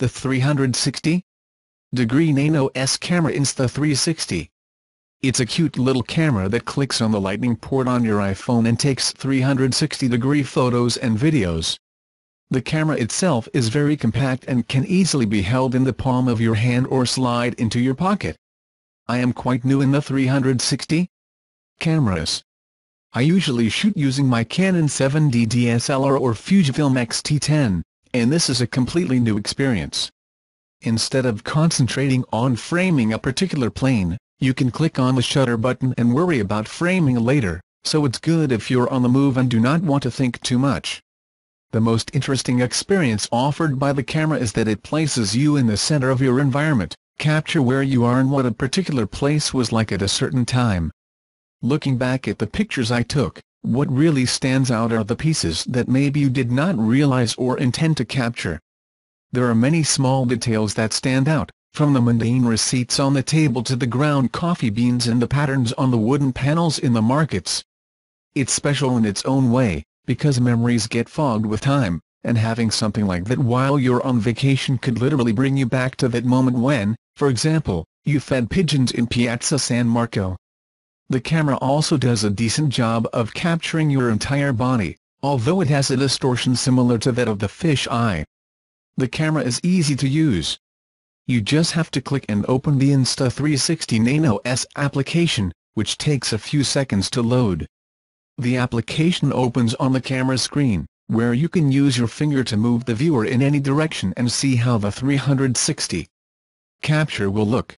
the 360-degree Nano S camera Insta360. It's a cute little camera that clicks on the lightning port on your iPhone and takes 360-degree photos and videos. The camera itself is very compact and can easily be held in the palm of your hand or slide into your pocket. I am quite new in the 360 cameras. I usually shoot using my Canon 7D DSLR or Fujifilm X-T10, and this is a completely new experience. Instead of concentrating on framing a particular plane, you can click on the shutter button and worry about framing later, so it's good if you're on the move and do not want to think too much. The most interesting experience offered by the camera is that it places you in the center of your environment, capture where you are and what a particular place was like at a certain time. Looking back at the pictures I took, what really stands out are the pieces that maybe you did not realize or intend to capture. There are many small details that stand out, from the mundane receipts on the table to the ground coffee beans and the patterns on the wooden panels in the markets. It's special in its own way, because memories get fogged with time, and having something like that while you're on vacation could literally bring you back to that moment when, for example, you fed pigeons in Piazza San Marco. The camera also does a decent job of capturing your entire body, although it has a distortion similar to that of the fish eye. The camera is easy to use. You just have to click and open the Insta360 Nano S application, which takes a few seconds to load. The application opens on the camera screen, where you can use your finger to move the viewer in any direction and see how the 360 capture will look.